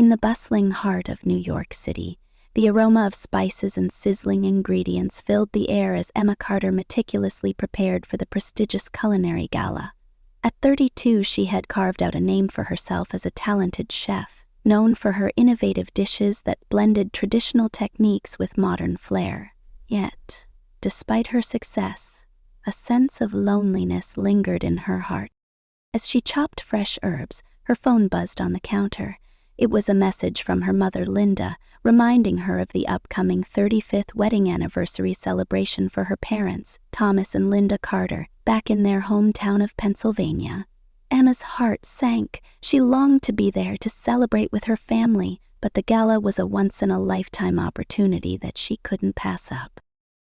In the bustling heart of New York City, the aroma of spices and sizzling ingredients filled the air as Emma Carter meticulously prepared for the prestigious culinary gala. At 32, she had carved out a name for herself as a talented chef, known for her innovative dishes that blended traditional techniques with modern flair. Yet, despite her success, a sense of loneliness lingered in her heart. As she chopped fresh herbs, her phone buzzed on the counter. It was a message from her mother, Linda, reminding her of the upcoming 35th wedding anniversary celebration for her parents, Thomas and Linda Carter, back in their hometown of Pennsylvania. Emma's heart sank. She longed to be there to celebrate with her family, but the gala was a once-in-a-lifetime opportunity that she couldn't pass up.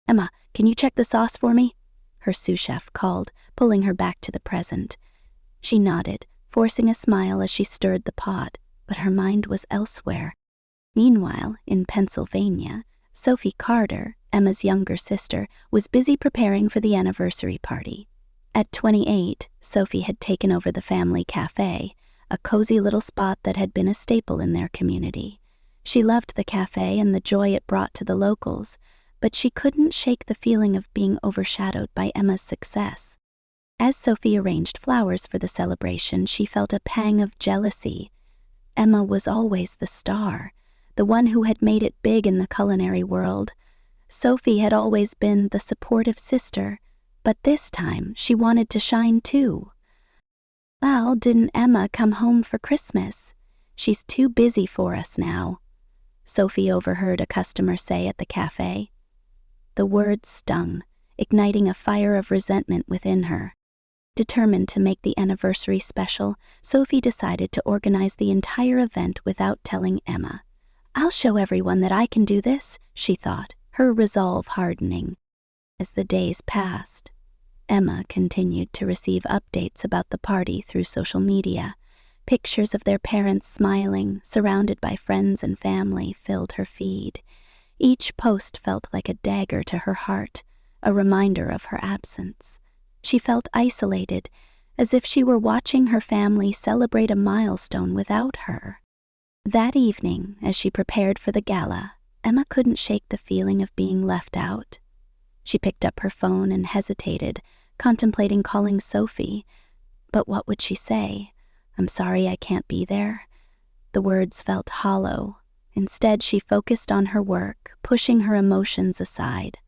"Emma, can you check the sauce for me?" her sous chef called, pulling her back to the present. She nodded, forcing a smile as she stirred the pot, but her mind was elsewhere. Meanwhile, in Pennsylvania, Sophie Carter, Emma's younger sister, was busy preparing for the anniversary party. At 28, Sophie had taken over the family cafe, a cozy little spot that had been a staple in their community. She loved the cafe and the joy it brought to the locals, but she couldn't shake the feeling of being overshadowed by Emma's success. As Sophie arranged flowers for the celebration, she felt a pang of jealousy. Emma was always the star, the one who had made it big in the culinary world. Sophie had always been the supportive sister, but this time she wanted to shine too. "Well, didn't Emma come home for Christmas? She's too busy for us now," Sophie overheard a customer say at the cafe. The words stung, igniting a fire of resentment within her. Determined to make the anniversary special, Sophie decided to organize the entire event without telling Emma. "I'll show everyone that I can do this," she thought, her resolve hardening. As the days passed, Emma continued to receive updates about the party through social media. Pictures of their parents smiling, surrounded by friends and family, filled her feed. Each post felt like a dagger to her heart, a reminder of her absence. She felt isolated, as if she were watching her family celebrate a milestone without her. That evening, as she prepared for the gala, Emma couldn't shake the feeling of being left out. She picked up her phone and hesitated, contemplating calling Sophie. But what would she say? "I'm sorry I can't be there." The words felt hollow. Instead, she focused on her work, pushing her emotions aside.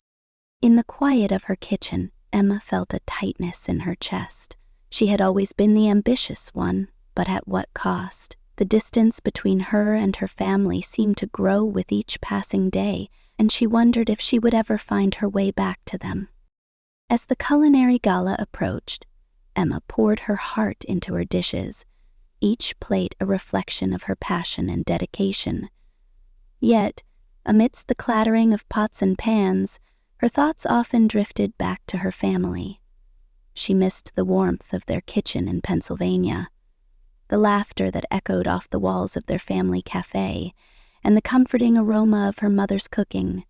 In the quiet of her kitchen, Emma felt a tightness in her chest. She had always been the ambitious one, but at what cost? The distance between her and her family seemed to grow with each passing day, and she wondered if she would ever find her way back to them. As the culinary gala approached, Emma poured her heart into her dishes, each plate a reflection of her passion and dedication. Yet, amidst the clattering of pots and pans, her thoughts often drifted back to her family. She missed the warmth of their kitchen in Pennsylvania, the laughter that echoed off the walls of their family cafe, and the comforting aroma of her mother's cooking.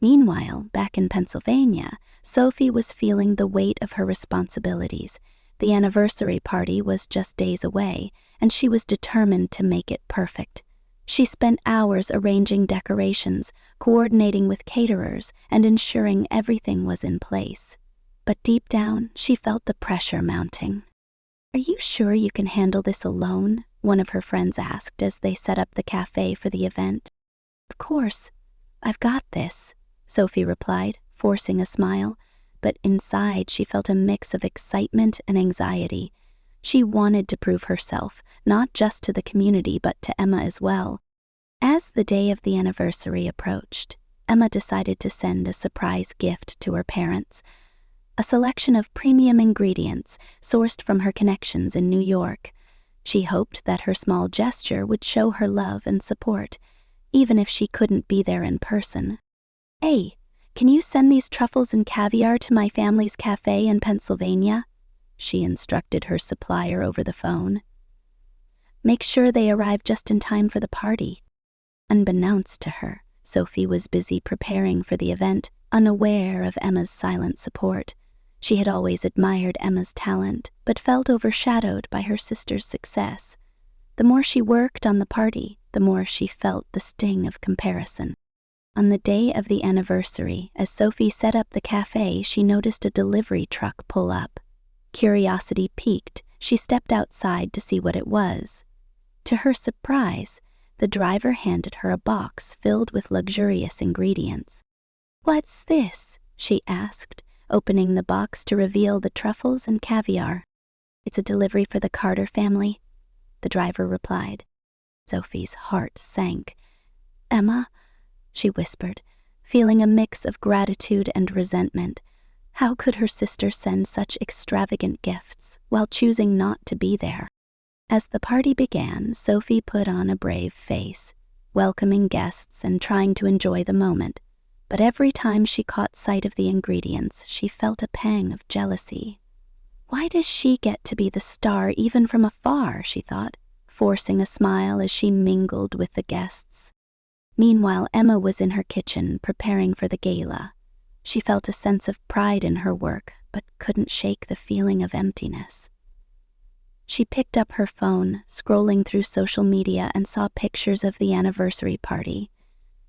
Meanwhile, back in Pennsylvania, Sophie was feeling the weight of her responsibilities. The anniversary party was just days away, and she was determined to make it perfect. She spent hours arranging decorations, coordinating with caterers, and ensuring everything was in place. But deep down, she felt the pressure mounting. "Are you sure you can handle this alone?" one of her friends asked as they set up the cafe for the event. "Of course, I've got this," Sophie replied, forcing a smile, but inside she felt a mix of excitement and anxiety. She wanted to prove herself, not just to the community but to Emma as well. As the day of the anniversary approached, Emma decided to send a surprise gift to her parents, a selection of premium ingredients sourced from her connections in New York. She hoped that her small gesture would show her love and support, even if she couldn't be there in person. "Hey, can you send these truffles and caviar to my family's cafe in Pennsylvania?" she instructed her supplier over the phone. "Make sure they arrive just in time for the party." Unbeknownst to her, Sophie was busy preparing for the event, unaware of Emma's silent support. She had always admired Emma's talent, but felt overshadowed by her sister's success. The more she worked on the party, the more she felt the sting of comparison. On the day of the anniversary, as Sophie set up the cafe, she noticed a delivery truck pull up. Curiosity piqued, she stepped outside to see what it was. To her surprise, the driver handed her a box filled with luxurious ingredients. "What's this?" she asked, opening the box to reveal the truffles and caviar. "It's a delivery for the Carter family," the driver replied. Sophie's heart sank. "Emma," she whispered, feeling a mix of gratitude and resentment. How could her sister send such extravagant gifts while choosing not to be there? As the party began, Sophie put on a brave face, welcoming guests and trying to enjoy the moment. But every time she caught sight of the ingredients, she felt a pang of jealousy. Why does she get to be the star even from afar, she thought, forcing a smile as she mingled with the guests. Meanwhile, Emma was in her kitchen preparing for the gala. She felt a sense of pride in her work, but couldn't shake the feeling of emptiness. She picked up her phone, scrolling through social media, and saw pictures of the anniversary party.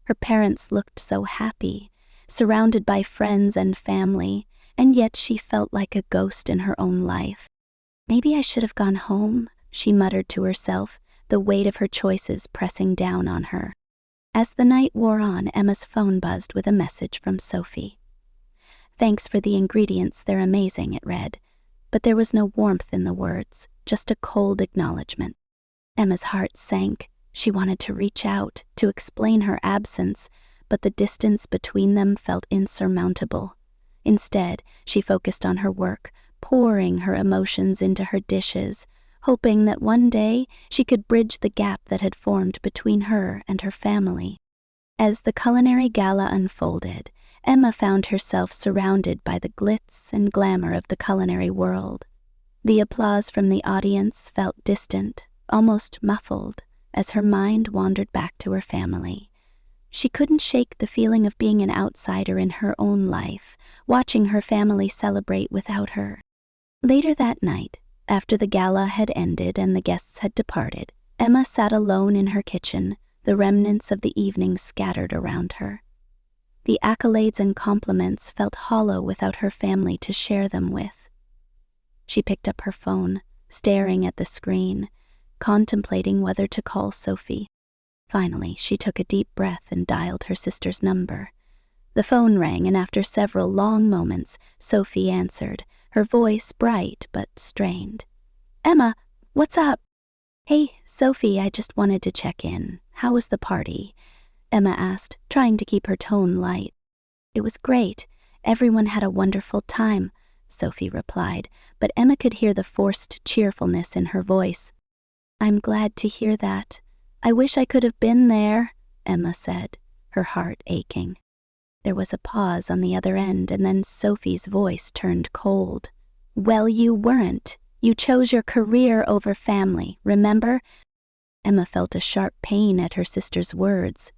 Her parents looked so happy, surrounded by friends and family, and yet she felt like a ghost in her own life. "Maybe I should have gone home," she muttered to herself, the weight of her choices pressing down on her. As the night wore on, Emma's phone buzzed with a message from Sophie. "Thanks for the ingredients, they're amazing," it read. But there was no warmth in the words, just a cold acknowledgement. Emma's heart sank. She wanted to reach out, to explain her absence, but the distance between them felt insurmountable. Instead, she focused on her work, pouring her emotions into her dishes, hoping that one day she could bridge the gap that had formed between her and her family. As the culinary gala unfolded, Emma found herself surrounded by the glitz and glamour of the culinary world. The applause from the audience felt distant, almost muffled, as her mind wandered back to her family. She couldn't shake the feeling of being an outsider in her own life, watching her family celebrate without her. Later that night, after the gala had ended and the guests had departed, Emma sat alone in her kitchen, the remnants of the evening scattered around her. The accolades and compliments felt hollow without her family to share them with. She picked up her phone, staring at the screen, contemplating whether to call Sophie. Finally, she took a deep breath and dialed her sister's number. The phone rang, and after several long moments, Sophie answered, her voice bright but strained. "Emma, what's up?" "Hey, Sophie, I just wanted to check in. How was the party?" Emma asked, trying to keep her tone light. "It was great. Everyone had a wonderful time," Sophie replied, but Emma could hear the forced cheerfulness in her voice. "I'm glad to hear that. I wish I could have been there," Emma said, her heart aching. There was a pause on the other end, and then Sophie's voice turned cold. "Well, you weren't. You chose your career over family, remember?" Emma felt a sharp pain at her sister's words.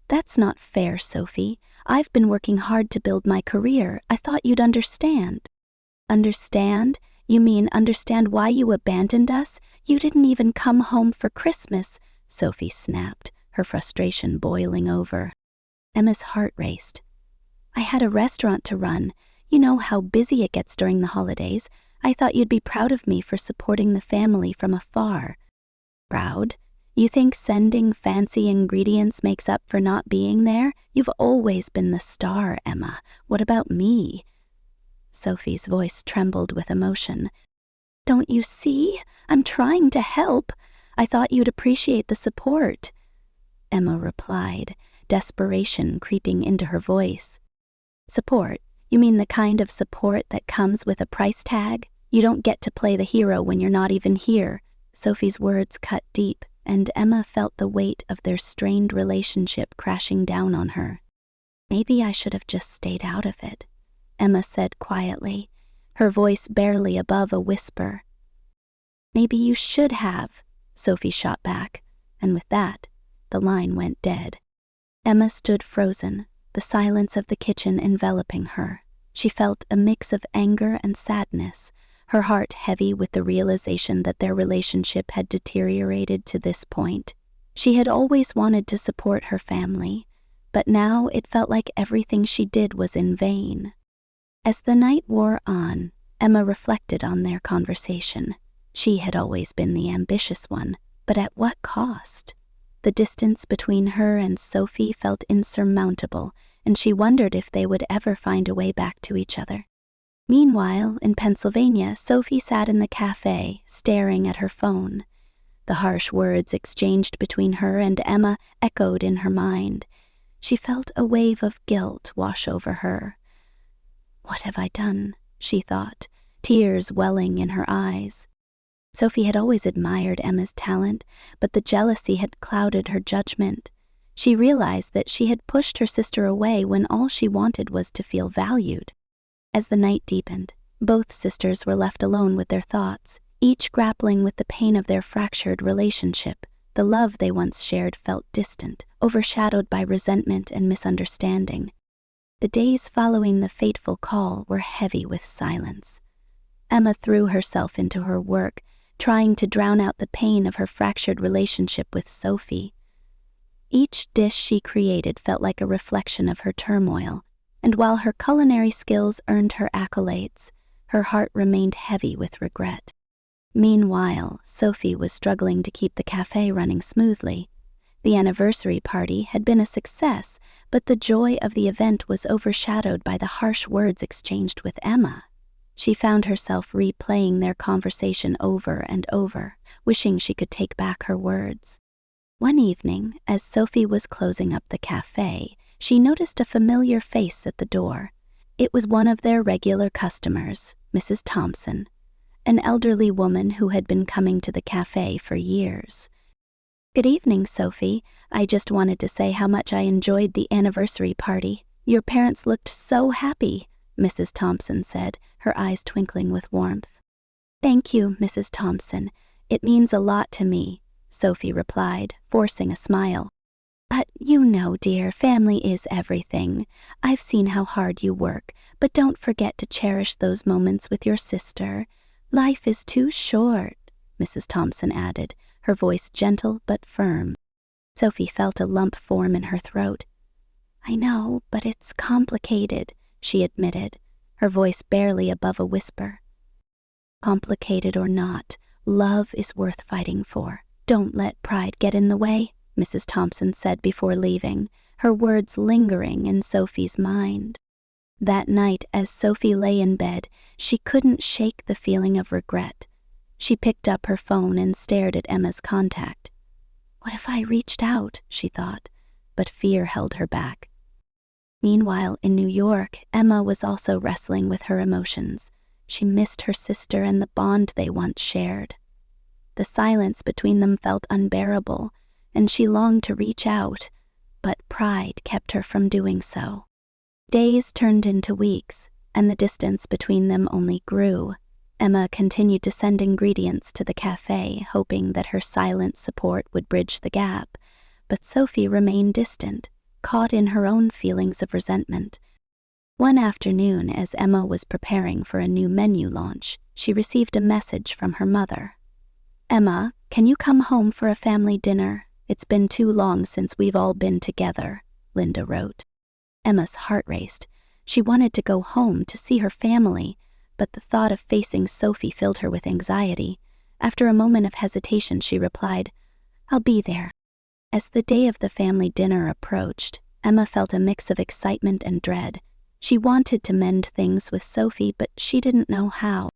"That's not fair, Sophie. I've been working hard to build my career. I thought you'd understand." "Understand? You mean understand why you abandoned us? You didn't even come home for Christmas," Sophie snapped, her frustration boiling over. Emma's heart raced. "I had a restaurant to run. You know how busy it gets during the holidays. I thought you'd be proud of me for supporting the family from afar." "Proud? You think sending fancy ingredients makes up for not being there? You've always been the star, Emma. What about me?" Sophie's voice trembled with emotion. "Don't you see? I'm trying to help. I thought you'd appreciate the support," Emma replied, desperation creeping into her voice. "Support? You mean the kind of support that comes with a price tag? You don't get to play the hero when you're not even here." Sophie's words cut deep, and Emma felt the weight of their strained relationship crashing down on her. "Maybe I should have just stayed out of it," Emma said quietly, her voice barely above a whisper. "Maybe you should have," Sophie shot back, and with that, the line went dead. Emma stood frozen, the silence of the kitchen enveloping her. She felt a mix of anger and sadness, her heart heavy with the realization that their relationship had deteriorated to this point. She had always wanted to support her family, but now it felt like everything she did was in vain. As the night wore on, Emma reflected on their conversation. She had always been the ambitious one, but at what cost? The distance between her and Sophie felt insurmountable, and she wondered if they would ever find a way back to each other. Meanwhile, in Pennsylvania, Sophie sat in the cafe, staring at her phone. The harsh words exchanged between her and Emma echoed in her mind. She felt a wave of guilt wash over her. "What have I done?" she thought, tears welling in her eyes. Sophie had always admired Emma's talent, but the jealousy had clouded her judgment. She realized that she had pushed her sister away when all she wanted was to feel valued. As the night deepened, both sisters were left alone with their thoughts, each grappling with the pain of their fractured relationship. The love they once shared felt distant, overshadowed by resentment and misunderstanding. The days following the fateful call were heavy with silence. Emma threw herself into her work, trying to drown out the pain of her fractured relationship with Sophie. Each dish she created felt like a reflection of her turmoil, and while her culinary skills earned her accolades, her heart remained heavy with regret. Meanwhile, Sophie was struggling to keep the cafe running smoothly. The anniversary party had been a success, but the joy of the event was overshadowed by the harsh words exchanged with Emma. She found herself replaying their conversation over and over, wishing she could take back her words. One evening, as Sophie was closing up the cafe, she noticed a familiar face at the door. It was one of their regular customers, Mrs. Thompson, an elderly woman who had been coming to the cafe for years. "Good evening, Sophie. I just wanted to say how much I enjoyed the anniversary party. Your parents looked so happy," Mrs. Thompson said, her eyes twinkling with warmth. "Thank you, Mrs. Thompson. It means a lot to me," Sophie replied, forcing a smile. "But you know, dear, family is everything. I've seen how hard you work, but don't forget to cherish those moments with your sister. Life is too short," Mrs. Thompson added, her voice gentle but firm. Sophie felt a lump form in her throat. "I know, but it's complicated," she admitted, her voice barely above a whisper. "Complicated or not, love is worth fighting for. Don't let pride get in the way," Mrs. Thompson said before leaving, her words lingering in Sophie's mind. That night, as Sophie lay in bed, she couldn't shake the feeling of regret. She picked up her phone and stared at Emma's contact. "What if I reached out?" she thought, but fear held her back. Meanwhile, in New York, Emma was also wrestling with her emotions. She missed her sister and the bond they once shared. The silence between them felt unbearable, and she longed to reach out, but pride kept her from doing so. Days turned into weeks, and the distance between them only grew. Emma continued to send ingredients to the cafe, hoping that her silent support would bridge the gap, but Sophie remained distant, caught in her own feelings of resentment. One afternoon, as Emma was preparing for a new menu launch, she received a message from her mother. "Emma, can you come home for a family dinner? It's been too long since we've all been together," Linda wrote. Emma's heart raced. She wanted to go home to see her family, but the thought of facing Sophie filled her with anxiety. After a moment of hesitation, she replied, "I'll be there." As the day of the family dinner approached, Emma felt a mix of excitement and dread. She wanted to mend things with Sophie, but she didn't know how.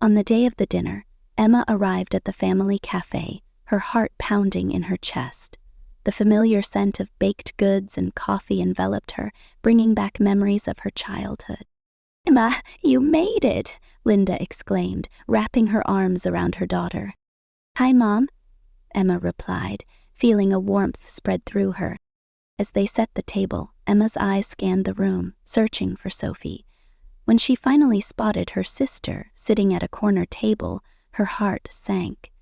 On the day of the dinner, Emma arrived at the family cafe, her heart pounding in her chest. The familiar scent of baked goods and coffee enveloped her, bringing back memories of her childhood. "Emma, you made it!" Linda exclaimed, wrapping her arms around her daughter. "Hi, Mom," Emma replied, feeling a warmth spread through her. As they set the table, Emma's eyes scanned the room, searching for Sophie. When she finally spotted her sister sitting at a corner table, her heart sank.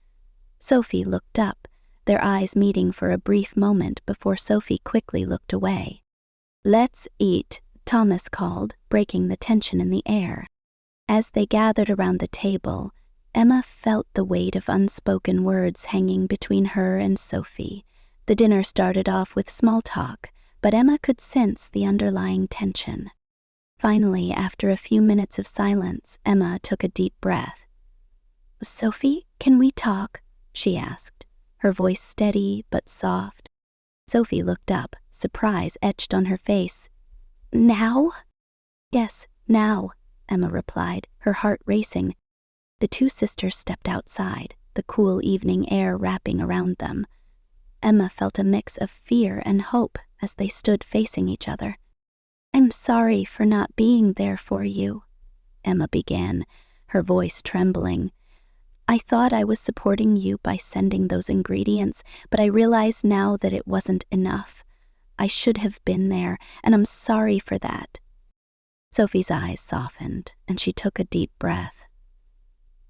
Sophie looked up, their eyes meeting for a brief moment before Sophie quickly looked away. "Let's eat," Thomas called, breaking the tension in the air. As they gathered around the table, Emma felt the weight of unspoken words hanging between her and Sophie. The dinner started off with small talk, but Emma could sense the underlying tension. Finally, after a few minutes of silence, Emma took a deep breath. "Sophie, can we talk?" she asked, her voice steady but soft. Sophie looked up, surprise etched on her face. "Now?" "Yes, now," Emma replied, her heart racing. The two sisters stepped outside, the cool evening air wrapping around them. Emma felt a mix of fear and hope as they stood facing each other. "I'm sorry for not being there for you," Emma began, her voice trembling. "I thought I was supporting you by sending those ingredients, but I realize now that it wasn't enough. I should have been there, and I'm sorry for that." Sophie's eyes softened, and she took a deep breath.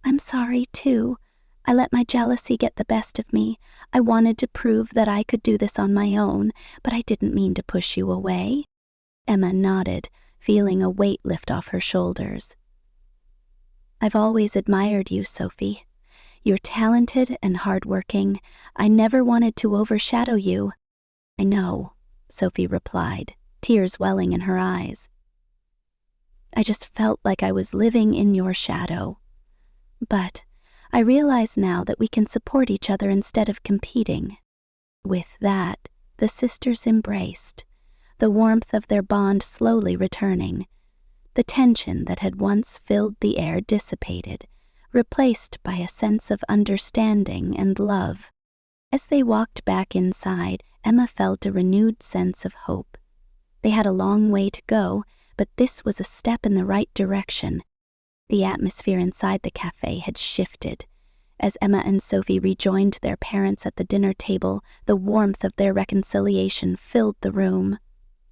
"I'm sorry, too. I let my jealousy get the best of me. I wanted to prove that I could do this on my own, but I didn't mean to push you away." Emma nodded, feeling a weight lift off her shoulders. "I've always admired you, Sophie. You're talented and hardworking. I never wanted to overshadow you." "I know," Sophie replied, tears welling in her eyes. "I just felt like I was living in your shadow. But I realize now that we can support each other instead of competing." With that, the sisters embraced, the warmth of their bond slowly returning. The tension that had once filled the air dissipated, replaced by a sense of understanding and love. As they walked back inside, Emma felt a renewed sense of hope. They had a long way to go, but this was a step in the right direction. The atmosphere inside the cafe had shifted. As Emma and Sophie rejoined their parents at the dinner table, the warmth of their reconciliation filled the room.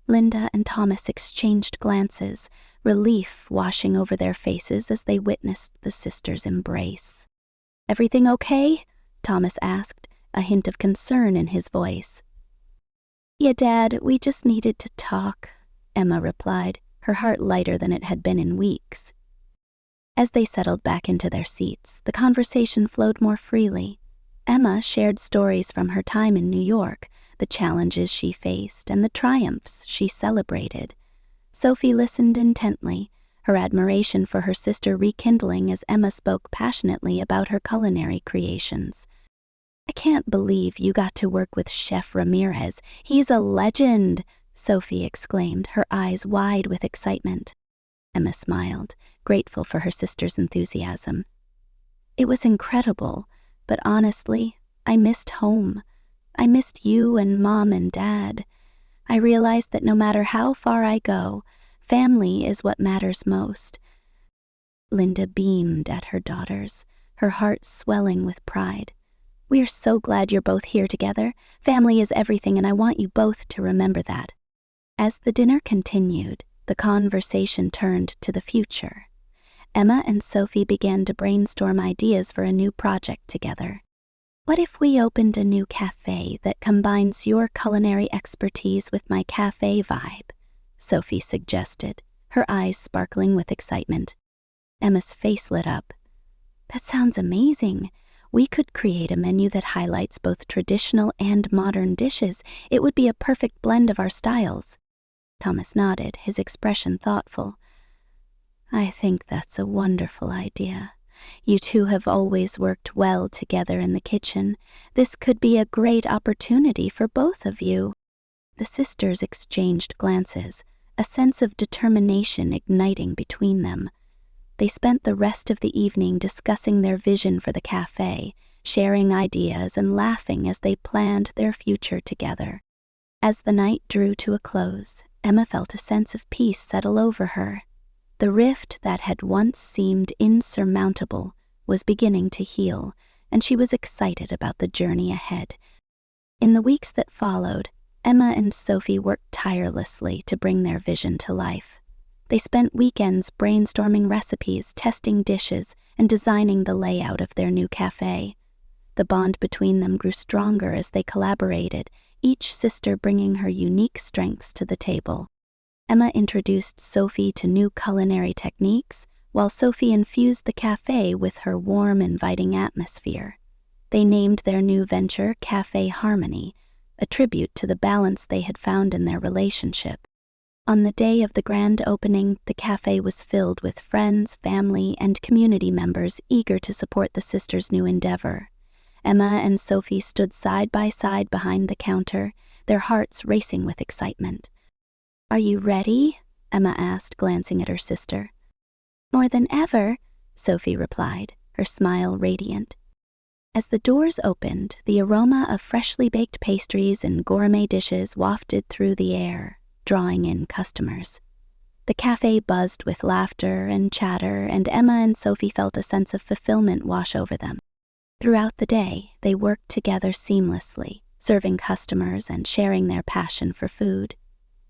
Linda and Thomas exchanged glances, relief washing over their faces as they witnessed the sisters' embrace. "Everything okay?" Thomas asked, a hint of concern in his voice. "Yeah, Dad, we just needed to talk," Emma replied, her heart lighter than it had been in weeks. As they settled back into their seats, the conversation flowed more freely. Emma shared stories from her time in New York, the challenges she faced and the triumphs she celebrated. Sophie listened intently, her admiration for her sister rekindling as Emma spoke passionately about her culinary creations. "I can't believe you got to work with Chef Ramirez. He's a legend," Sophie exclaimed, her eyes wide with excitement. Emma smiled, grateful for her sister's enthusiasm. "It was incredible, but honestly, I missed home. I missed you and Mom and Dad. I realized that no matter how far I go, family is what matters most." Linda beamed at her daughters, her heart swelling with pride. "We are so glad you're both here together. Family is everything, and I want you both to remember that." As the dinner continued, the conversation turned to the future. Emma and Sophie began to brainstorm ideas for a new project together. "What if we opened a new cafe that combines your culinary expertise with my cafe vibe?" Sophie suggested, her eyes sparkling with excitement. Emma's face lit up. "That sounds amazing. We could create a menu that highlights both traditional and modern dishes. It would be a perfect blend of our styles." Thomas nodded, his expression thoughtful. "I think that's a wonderful idea. You two have always worked well together in the kitchen. This could be a great opportunity for both of you." The sisters exchanged glances, a sense of determination igniting between them. They spent the rest of the evening discussing their vision for the cafe, sharing ideas and laughing as they planned their future together. As the night drew to a close, Emma felt a sense of peace settle over her. The rift that had once seemed insurmountable was beginning to heal, and she was excited about the journey ahead. In the weeks that followed, Emma and Sophie worked tirelessly to bring their vision to life. They spent weekends brainstorming recipes, testing dishes, and designing the layout of their new cafe. The bond between them grew stronger as they collaborated, each sister bringing her unique strengths to the table. Emma introduced Sophie to new culinary techniques, while Sophie infused the cafe with her warm, inviting atmosphere. They named their new venture Cafe Harmony, a tribute to the balance they had found in their relationship. On the day of the grand opening, the cafe was filled with friends, family, and community members eager to support the sisters' new endeavor. Emma and Sophie stood side by side behind the counter, their hearts racing with excitement. "Are you ready?" Emma asked, glancing at her sister. "More than ever," Sophie replied, her smile radiant. As the doors opened, the aroma of freshly baked pastries and gourmet dishes wafted through the air, drawing in customers. The cafe buzzed with laughter and chatter, and Emma and Sophie felt a sense of fulfillment wash over them. Throughout the day, they worked together seamlessly, serving customers and sharing their passion for food.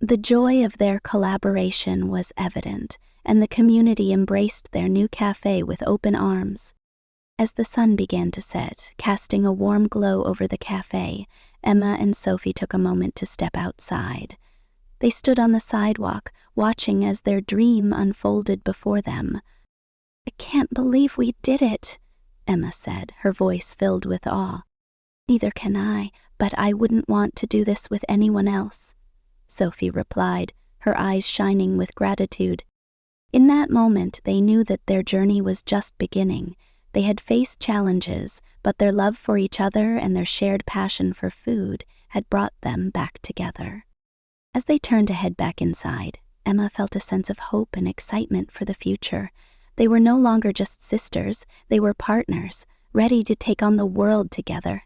The joy of their collaboration was evident, and the community embraced their new cafe with open arms. As the sun began to set, casting a warm glow over the cafe, Emma and Sophie took a moment to step outside. They stood on the sidewalk, watching as their dream unfolded before them. "I can't believe we did it," Emma said, her voice filled with awe. "Neither can I, but I wouldn't want to do this with anyone else," Sophie replied, her eyes shining with gratitude. In that moment, they knew that their journey was just beginning. They had faced challenges, but their love for each other and their shared passion for food had brought them back together. As they turned to head back inside, Emma felt a sense of hope and excitement for the future. They were no longer just sisters, they were partners, ready to take on the world together.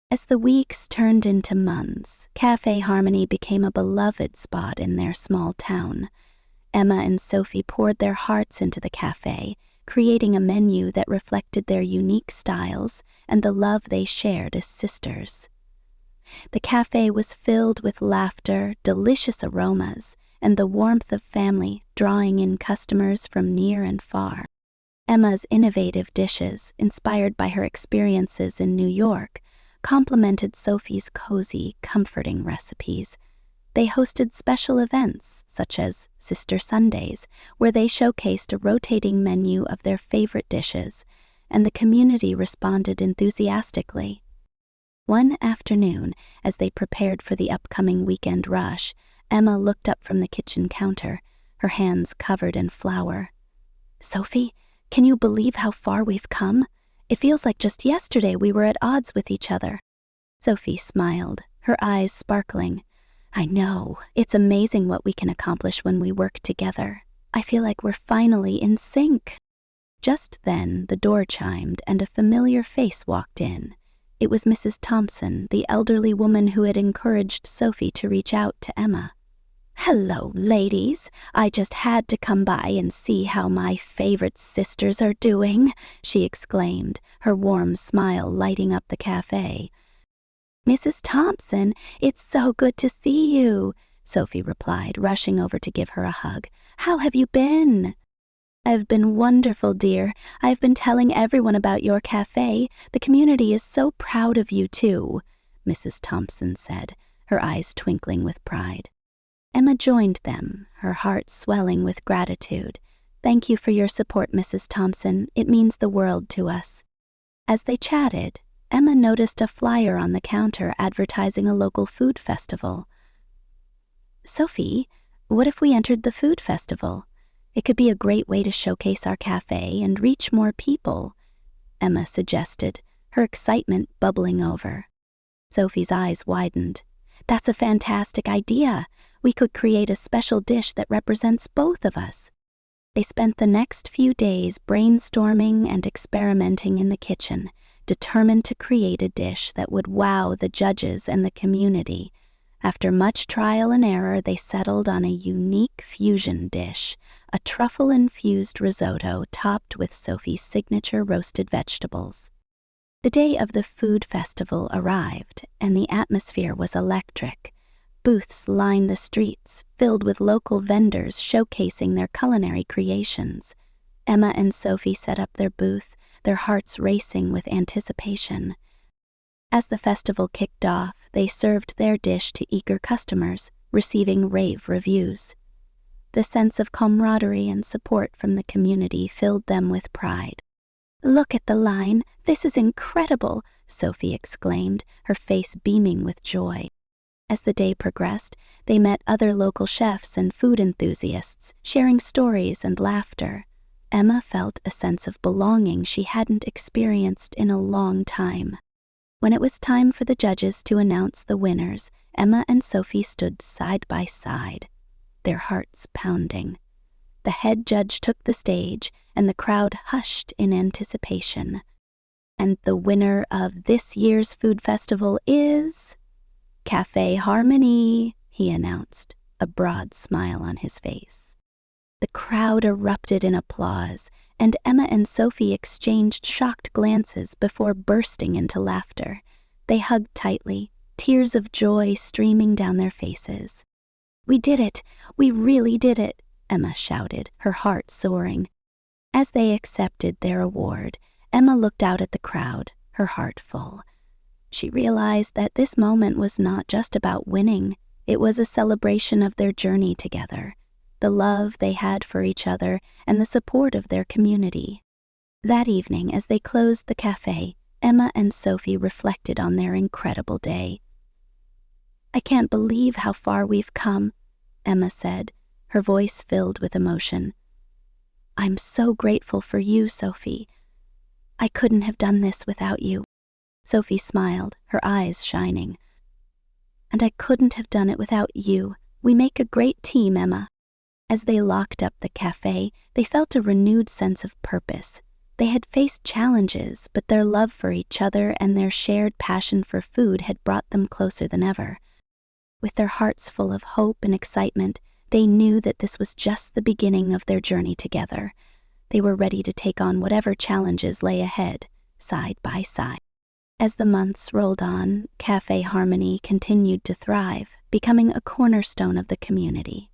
As the weeks turned into months, Cafe Harmony became a beloved spot in their small town. Emma and Sophie poured their hearts into the cafe, creating a menu that reflected their unique styles and the love they shared as sisters. The cafe was filled with laughter, delicious aromas, and the warmth of family, drawing in customers from near and far. Emma's innovative dishes, inspired by her experiences in New York, complemented Sophie's cozy, comforting recipes. They hosted special events, such as Sister Sundays, where they showcased a rotating menu of their favorite dishes, and the community responded enthusiastically. One afternoon, as they prepared for the upcoming weekend rush, Emma looked up from the kitchen counter, her hands covered in flour. "Sophie, can you believe how far we've come? It feels like just yesterday we were at odds with each other." Sophie smiled, her eyes sparkling. "I know. It's amazing what we can accomplish when we work together. I feel like we're finally in sync." Just then, the door chimed and a familiar face walked in. It was Mrs. Thompson, the elderly woman who had encouraged Sophie to reach out to Emma. "Hello, ladies. I just had to come by and see how my favorite sisters are doing," she exclaimed, her warm smile lighting up the cafe. "Mrs. Thompson, it's so good to see you," Sophie replied, rushing over to give her a hug. "How have you been?" "I've been wonderful, dear. I've been telling everyone about your cafe. The community is so proud of you, too," Mrs. Thompson said, her eyes twinkling with pride. Emma joined them, her heart swelling with gratitude. "Thank you for your support, Mrs. Thompson. It means the world to us." As they chatted, Emma noticed a flyer on the counter advertising a local food festival. "Sophie, what if we entered the food festival? It could be a great way to showcase our cafe and reach more people," Emma suggested, her excitement bubbling over. Sophie's eyes widened. "That's a fantastic idea. We could create a special dish that represents both of us." They spent the next few days brainstorming and experimenting in the kitchen, determined to create a dish that would wow the judges and the community. After much trial and error, they settled on a unique fusion dish, a truffle-infused risotto topped with Sophie's signature roasted vegetables. The day of the food festival arrived, and the atmosphere was electric. Booths lined the streets, filled with local vendors showcasing their culinary creations. Emma and Sophie set up their booth, their hearts racing with anticipation. As the festival kicked off, they served their dish to eager customers, receiving rave reviews. The sense of camaraderie and support from the community filled them with pride. "Look at the line. This is incredible," Sophie exclaimed, her face beaming with joy. As the day progressed, they met other local chefs and food enthusiasts, sharing stories and laughter. Emma felt a sense of belonging she hadn't experienced in a long time. When it was time for the judges to announce the winners, Emma and Sophie stood side by side, their hearts pounding. The head judge took the stage, and the crowd hushed in anticipation. And the winner of this year's food festival is Café Harmony, he announced, a broad smile on his face. The crowd erupted in applause, and Emma and Sophie exchanged shocked glances before bursting into laughter. They hugged tightly, tears of joy streaming down their faces. "We did it! We really did it!" Emma shouted, her heart soaring. As they accepted their award, Emma looked out at the crowd, her heart full. She realized that this moment was not just about winning. It was a celebration of their journey together, the love they had for each other, and the support of their community. That evening, as they closed the cafe, Emma and Sophie reflected on their incredible day. "I can't believe how far we've come," Emma said, her voice filled with emotion. "I'm so grateful for you, Sophie. I couldn't have done this without you." Sophie smiled, her eyes shining. "And I couldn't have done it without you. We make a great team, Emma." As they locked up the cafe, they felt a renewed sense of purpose. They had faced challenges, but their love for each other and their shared passion for food had brought them closer than ever. With their hearts full of hope and excitement, they knew that this was just the beginning of their journey together. They were ready to take on whatever challenges lay ahead, side by side. As the months rolled on, Café Harmony continued to thrive, becoming a cornerstone of the community.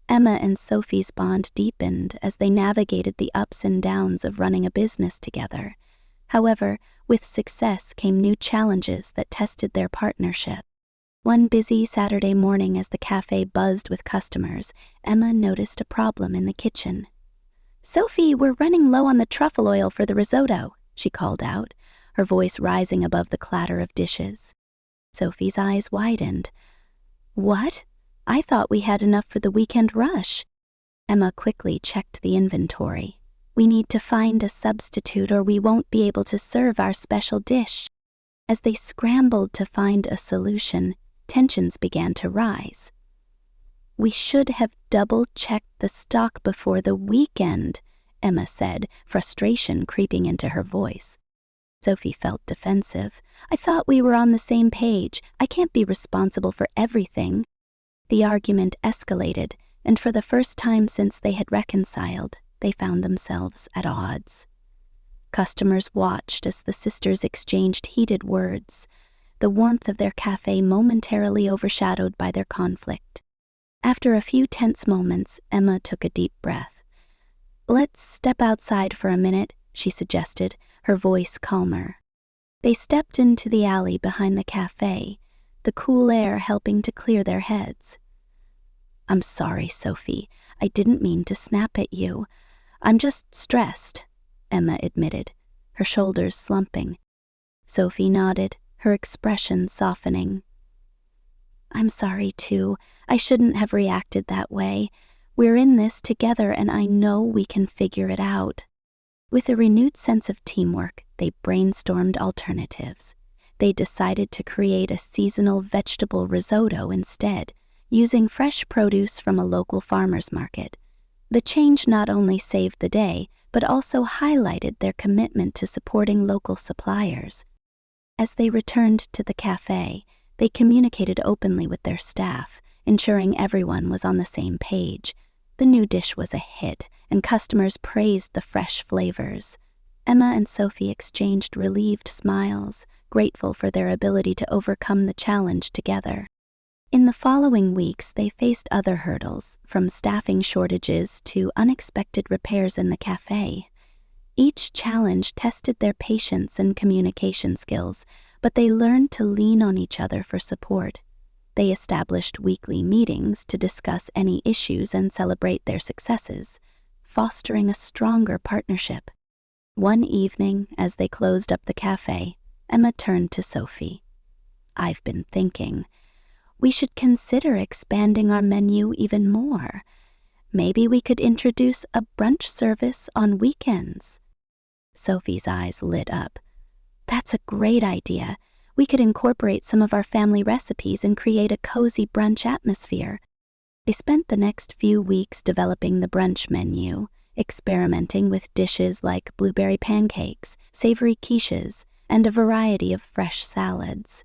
Emma and Sophie's bond deepened as they navigated the ups and downs of running a business together. However, with success came new challenges that tested their partnership. One busy Saturday morning as the cafe buzzed with customers, Emma noticed a problem in the kitchen. "Sophie, we're running low on the truffle oil for the risotto," she called out, her voice rising above the clatter of dishes. Sophie's eyes widened. "What? I thought we had enough for the weekend rush." Emma quickly checked the inventory. "We need to find a substitute or we won't be able to serve our special dish." As they scrambled to find a solution, tensions began to rise. "We should have double-checked the stock before the weekend," Emma said, frustration creeping into her voice. Sophie felt defensive. "I thought we were on the same page. I can't be responsible for everything." The argument escalated, and for the first time since they had reconciled, they found themselves at odds. Customers watched as the sisters exchanged heated words, the warmth of their cafe momentarily overshadowed by their conflict. After a few tense moments, Emma took a deep breath. "Let's step outside for a minute," she suggested, her voice calmer. They stepped into the alley behind the cafe, the cool air helping to clear their heads. "I'm sorry, Sophie. I didn't mean to snap at you. I'm just stressed," Emma admitted, her shoulders slumping. Sophie nodded, her expression softening. "I'm sorry, too. I shouldn't have reacted that way. We're in this together and I know we can figure it out." With a renewed sense of teamwork, they brainstormed alternatives. They decided to create a seasonal vegetable risotto instead, using fresh produce from a local farmer's market. The change not only saved the day, but also highlighted their commitment to supporting local suppliers. As they returned to the cafe, they communicated openly with their staff, ensuring everyone was on the same page. The new dish was a hit, and customers praised the fresh flavors. Emma and Sophie exchanged relieved smiles, grateful for their ability to overcome the challenge together. In the following weeks, they faced other hurdles, from staffing shortages to unexpected repairs in the cafe. Each challenge tested their patience and communication skills, but they learned to lean on each other for support. They established weekly meetings to discuss any issues and celebrate their successes, fostering a stronger partnership. One evening, as they closed up the cafe, Emma turned to Sophie. "I've been thinking, We should consider expanding our menu even more. Maybe we could introduce a brunch service on weekends." Sophie's eyes lit up. "That's a great idea. We could incorporate some of our family recipes and create a cozy brunch atmosphere." They spent the next few weeks developing the brunch menu, experimenting with dishes like blueberry pancakes, savory quiches, and a variety of fresh salads.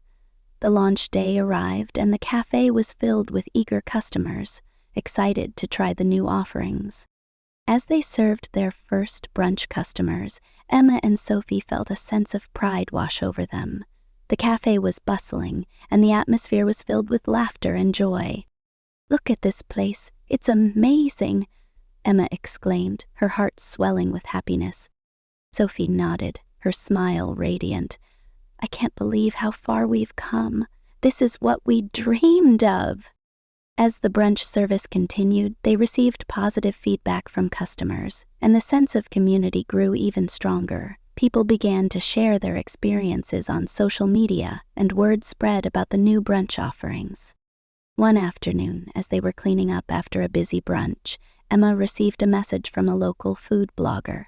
The launch day arrived, and the cafe was filled with eager customers, excited to try the new offerings. As they served their first brunch customers, Emma and Sophie felt a sense of pride wash over them. The cafe was bustling, and the atmosphere was filled with laughter and joy. "Look at this place. It's amazing," Emma exclaimed, her heart swelling with happiness. Sophie nodded, her smile radiant. "I can't believe how far we've come. This is what we dreamed of." As the brunch service continued, they received positive feedback from customers, and the sense of community grew even stronger. People began to share their experiences on social media, and word spread about the new brunch offerings. One afternoon, as they were cleaning up after a busy brunch, Emma received a message from a local food blogger.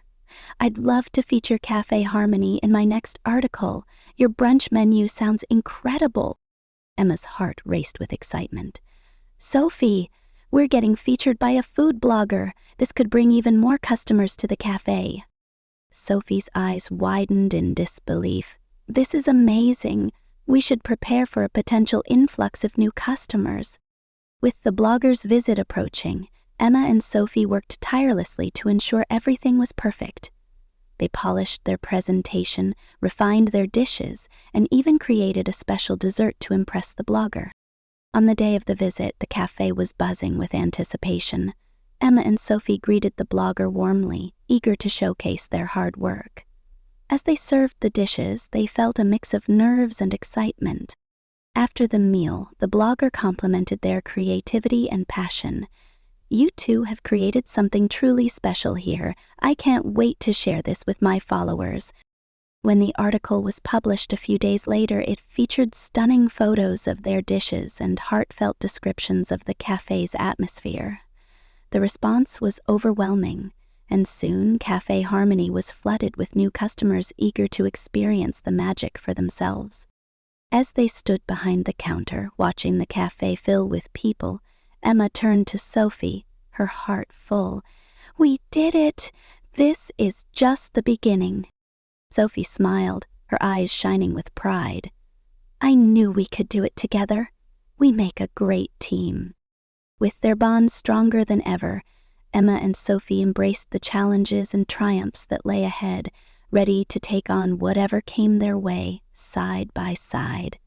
"I'd love to feature Cafe Harmony in my next article. Your brunch menu sounds incredible." Emma's heart raced with excitement. "Sophie, we're getting featured by a food blogger. This could bring even more customers to the cafe." Sophie's eyes widened in disbelief. "This is amazing. We should prepare for a potential influx of new customers." With the blogger's visit approaching, Emma and Sophie worked tirelessly to ensure everything was perfect. They polished their presentation, refined their dishes, and even created a special dessert to impress the blogger. On the day of the visit, the cafe was buzzing with anticipation. Emma and Sophie greeted the blogger warmly, eager to showcase their hard work. As they served the dishes, they felt a mix of nerves and excitement. After the meal, the blogger complimented their creativity and passion. "You two have created something truly special here. I can't wait to share this with my followers." When the article was published a few days later, it featured stunning photos of their dishes and heartfelt descriptions of the cafe's atmosphere. The response was overwhelming, and soon Cafe Harmony was flooded with new customers eager to experience the magic for themselves. As they stood behind the counter, watching the cafe fill with people, Emma turned to Sophie, her heart full. "We did it! This is just the beginning." Sophie smiled, her eyes shining with pride. "I knew we could do it together. We make a great team." With their bond stronger than ever, Emma and Sophie embraced the challenges and triumphs that lay ahead, ready to take on whatever came their way, side by side.